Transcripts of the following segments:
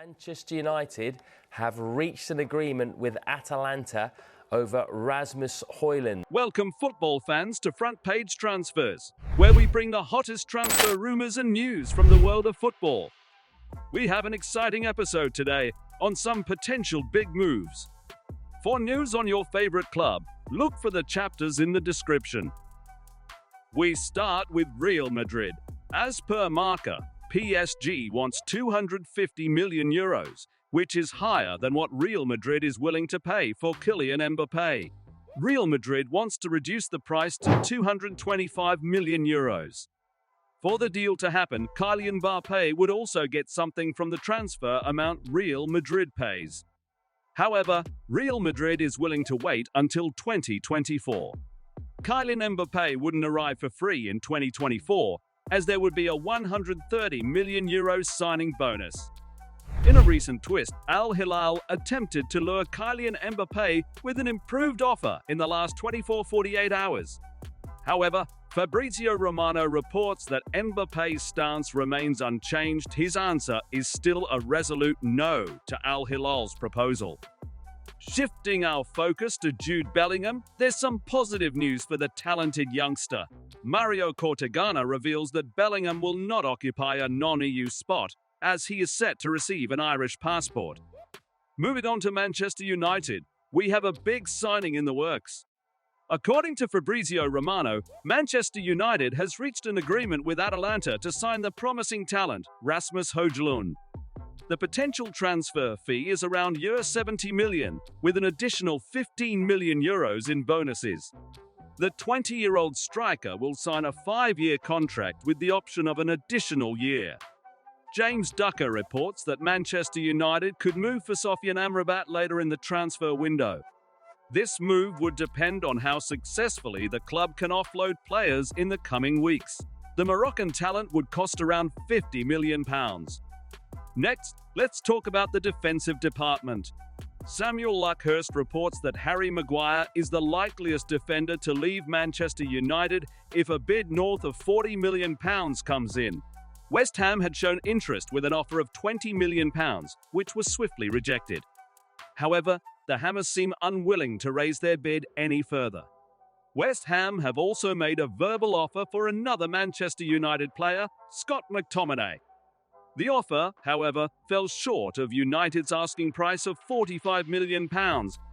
Manchester United have reached an agreement with Atalanta over Rasmus Hojlund. Welcome football fans to Front Page Transfers, where we bring the hottest transfer rumours and news from the world of football. We have an exciting episode today on some potential big moves. For news on your favourite club, look for the chapters in the description. We start with Real Madrid. As per Marca, PSG wants €250 million, which is higher than what Real Madrid is willing to pay for Kylian Mbappé. Real Madrid wants to reduce the price to €225 million. For the deal to happen, Kylian Mbappé would also get something from the transfer amount Real Madrid pays. However, Real Madrid is willing to wait until 2024. Kylian Mbappé wouldn't arrive for free in 2024, as there would be a €130 million signing bonus. In a recent twist, Al Hilal attempted to lure Kylian Mbappé with an improved offer in the last 24-48 hours. However, Fabrizio Romano reports that Mbappe's stance remains unchanged. His answer is still a resolute no to Al Hilal's proposal. Shifting our focus to Jude Bellingham, there's some positive news for the talented youngster. Mario Cortegana reveals that Bellingham will not occupy a non-EU spot, as he is set to receive an Irish passport. Moving on to Manchester United, we have a big signing in the works. According to Fabrizio Romano, Manchester United has reached an agreement with Atalanta to sign the promising talent, Rasmus Hojlund. The potential transfer fee is around €70 million, with an additional €15 million in bonuses. The 20-year-old striker will sign a 5-year contract with the option of an additional year. James Ducker reports that Manchester United could move for Sofyan Amrabat later in the transfer window. This move would depend on how successfully the club can offload players in the coming weeks. The Moroccan talent would cost around £50 million. Next, let's talk about the defensive department. Samuel Luckhurst reports that Harry Maguire is the likeliest defender to leave Manchester United if a bid north of £40 million comes in. West Ham had shown interest with an offer of £20 million, which was swiftly rejected. However, the Hammers seem unwilling to raise their bid any further. West Ham have also made a verbal offer for another Manchester United player, Scott McTominay. The offer, however, fell short of United's asking price of £45 million,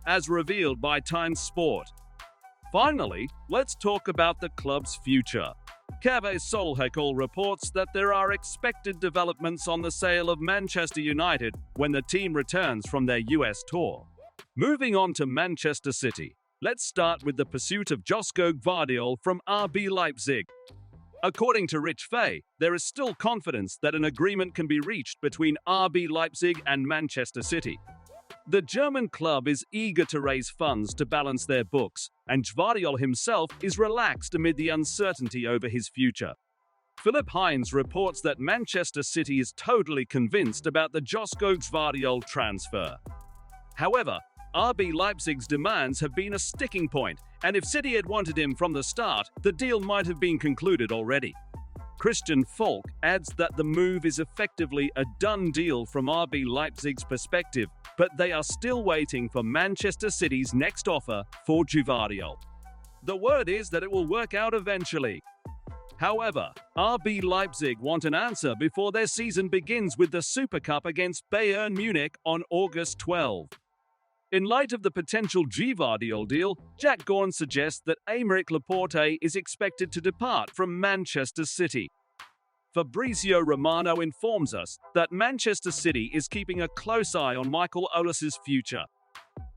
as revealed by Time Sport. Finally, let's talk about the club's future. Cave Solhekol reports that there are expected developments on the sale of Manchester United when the team returns from their US tour. Moving on to Manchester City, let's start with the pursuit of Josko Gvardiol from RB Leipzig. According to Rich Fay, there is still confidence that an agreement can be reached between RB Leipzig and Manchester City. The German club is eager to raise funds to balance their books, and Gvardiol himself is relaxed amid the uncertainty over his future. Philip Hines reports that Manchester City is totally convinced about the Josko Gvardiol transfer. However, RB Leipzig's demands have been a sticking point, and if City had wanted him from the start, the deal might have been concluded already. Christian Falk adds that the move is effectively a done deal from RB Leipzig's perspective, but they are still waiting for Manchester City's next offer for Gvardiol. The word is that it will work out eventually. However, RB Leipzig want an answer before their season begins with the Super Cup against Bayern Munich on August 12. In light of the potential Gvardiol deal, Jack Gorn suggests that Aymeric Laporte is expected to depart from Manchester City. Fabrizio Romano informs us that Manchester City is keeping a close eye on Michael Olise's future.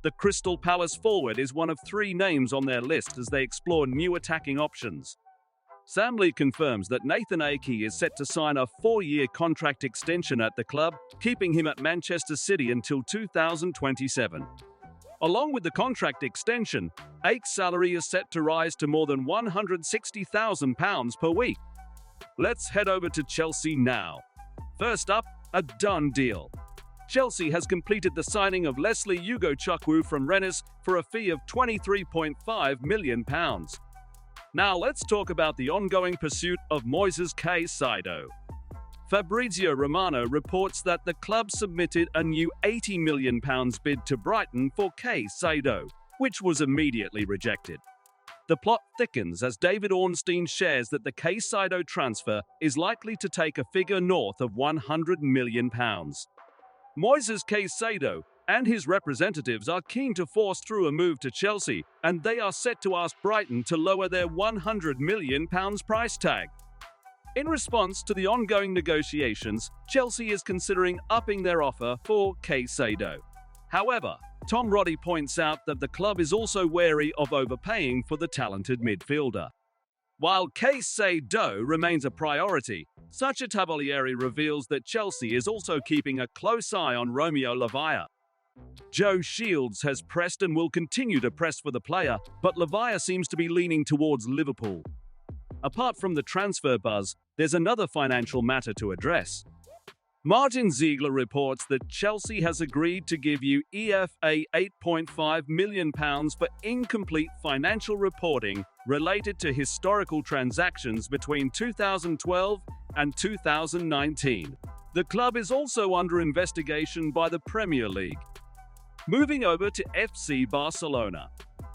The Crystal Palace forward is one of 3 names on their list as they explore new attacking options. Sam Lee confirms that Nathan Ake is set to sign a 4-year contract extension at the club, keeping him at Manchester City until 2027. Along with the contract extension, Ake's salary is set to rise to more than £160,000 per week. Let's head over to Chelsea now. First up, a done deal. Chelsea has completed the signing of Lesley Ugochukwu from Rennes for a fee of £23.5 million. Now let's talk about the ongoing pursuit of Moises Caicedo. Fabrizio Romano reports that the club submitted a new £80 million bid to Brighton for Caicedo, which was immediately rejected. The plot thickens as David Ornstein shares that the Caicedo transfer is likely to take a figure north of £100 million. Moises Caicedo and his representatives are keen to force through a move to Chelsea, and they are set to ask Brighton to lower their £100 million price tag. In response to the ongoing negotiations, Chelsea is considering upping their offer for Caicedo. However, Tom Roddy points out that the club is also wary of overpaying for the talented midfielder. While Caicedo remains a priority, Sacha Tavolieri reveals that Chelsea is also keeping a close eye on Romeo Lavia. Joe Shields has pressed and will continue to press for the player, but Lavia seems to be leaning towards Liverpool. Apart from the transfer buzz, there's another financial matter to address. Martin Ziegler reports that Chelsea has agreed to give you EFA £8.5 million for incomplete financial reporting related to historical transactions between 2012 and 2019. The club is also under investigation by the Premier League. Moving over to FC Barcelona.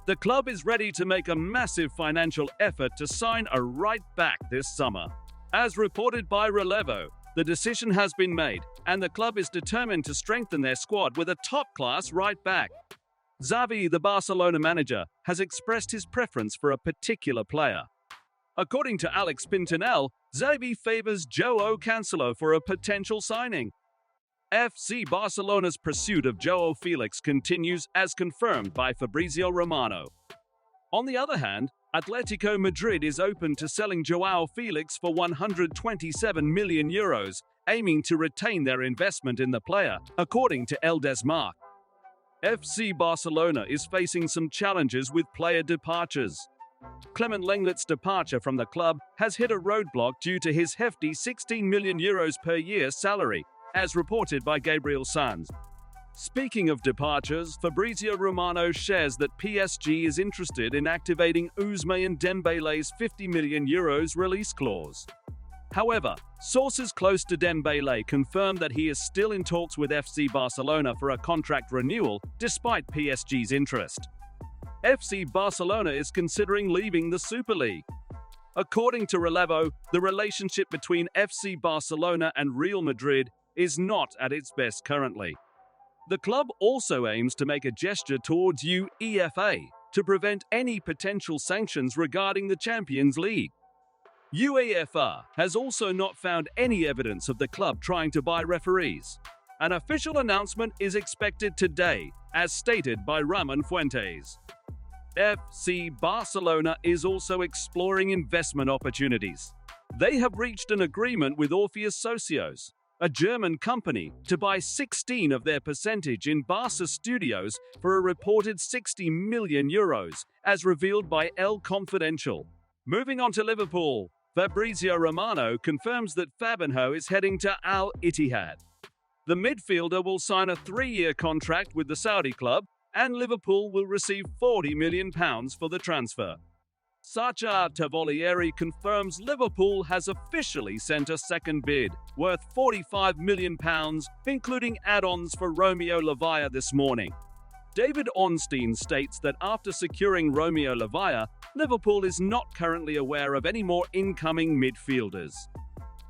The club is ready to make a massive financial effort to sign a right-back this summer. As reported by Relevo, the decision has been made, and the club is determined to strengthen their squad with a top-class right-back. Xavi, the Barcelona manager, has expressed his preference for a particular player. According to Alex Pintinel, Xavi favors Joao Cancelo for a potential signing. FC Barcelona's pursuit of Joao Felix continues as confirmed by Fabrizio Romano. On the other hand, Atletico Madrid is open to selling Joao Felix for €127 million, aiming to retain their investment in the player, according to El Desmarque. FC Barcelona is facing some challenges with player departures. Clement Lenglet's departure from the club has hit a roadblock due to his hefty €16 million per year salary, as reported by Gabriel Sanz. Speaking of departures, Fabrizio Romano shares that PSG is interested in activating Ousmane Dembele's €50 million release clause. However, sources close to Dembele confirm that he is still in talks with FC Barcelona for a contract renewal, despite PSG's interest. FC Barcelona is considering leaving the Super League. According to Relevo, the relationship between FC Barcelona and Real Madrid is not at its best currently. The club also aims to make a gesture towards UEFA to prevent any potential sanctions regarding the Champions League. UEFA has also not found any evidence of the club trying to buy referees. An official announcement is expected today, as stated by Ramon Fuentes. FC Barcelona is also exploring investment opportunities. They have reached an agreement with Orpheus Socios, a German company, to buy 16% of their percentage in Barca Studios for a reported €60 million, as revealed by El Confidencial. Moving on to Liverpool, Fabrizio Romano confirms that Fabinho is heading to Al Ittihad. The midfielder will sign a 3-year contract with the Saudi club, and Liverpool will receive £40 million for the transfer. Sacha Tavolieri confirms Liverpool has officially sent a second bid, worth £45 million, including add-ons for Romeo Lavia this morning. David Ornstein states that after securing Romeo Lavia, Liverpool is not currently aware of any more incoming midfielders.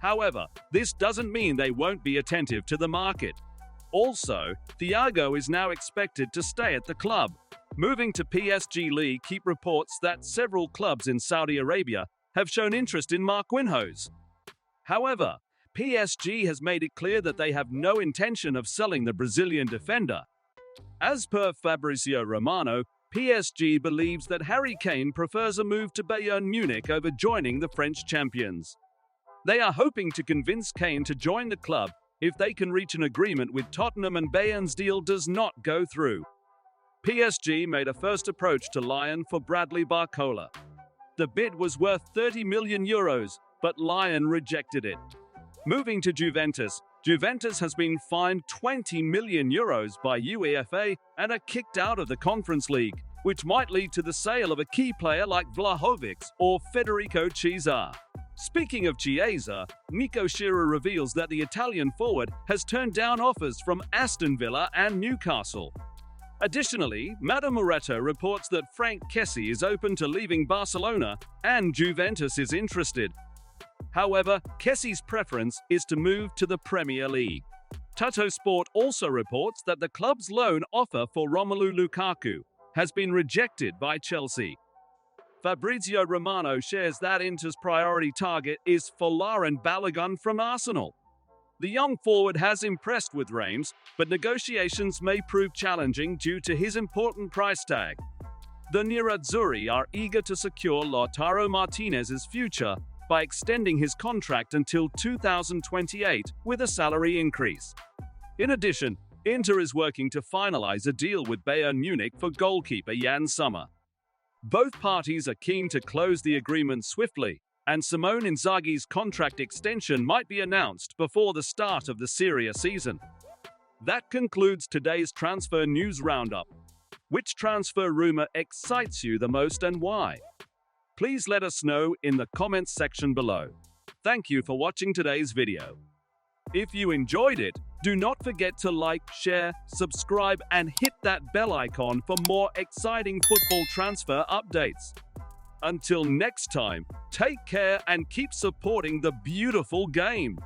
However, this doesn't mean they won't be attentive to the market. Also, Thiago is now expected to stay at the club. Moving to PSG League, keep reports that several clubs in Saudi Arabia have shown interest in Marquinhos. However, PSG has made it clear that they have no intention of selling the Brazilian defender. As per Fabrizio Romano, PSG believes that Harry Kane prefers a move to Bayern Munich over joining the French champions. They are hoping to convince Kane to join the club if they can reach an agreement with Tottenham and Bayern's deal does not go through. PSG made a first approach to Lyon for Bradley Barcola. The bid was worth €30 million, but Lyon rejected it. Moving to Juventus, Juventus has been fined €20 million by UEFA and are kicked out of the Conference League, which might lead to the sale of a key player like Vlahovic or Federico Chiesa. Speaking of Chiesa, Nico Shearer reveals that the Italian forward has turned down offers from Aston Villa and Newcastle. Additionally, Madame Moretta reports that Franck Kessié is open to leaving Barcelona and Juventus is interested. However, Kessié's preference is to move to the Premier League. Tutto Sport also reports that the club's loan offer for Romelu Lukaku has been rejected by Chelsea. Fabrizio Romano shares that Inter's priority target is Folarin Balogun from Arsenal. The young forward has impressed with Reims, but negotiations may prove challenging due to his important price tag. The Nerazzurri are eager to secure Lautaro Martinez's future by extending his contract until 2028 with a salary increase. In addition, Inter is working to finalize a deal with Bayern Munich for goalkeeper Jan Sommer. Both parties are keen to close the agreement swiftly, and Simone Inzaghi's contract extension might be announced before the start of the Serie A season. That concludes today's transfer news roundup. Which transfer rumor excites you the most and why? Please let us know in the comments section below. Thank you for watching today's video. If you enjoyed it, do not forget to like, share, subscribe, and hit that bell icon for more exciting football transfer updates. Until next time, take care and keep supporting the beautiful game.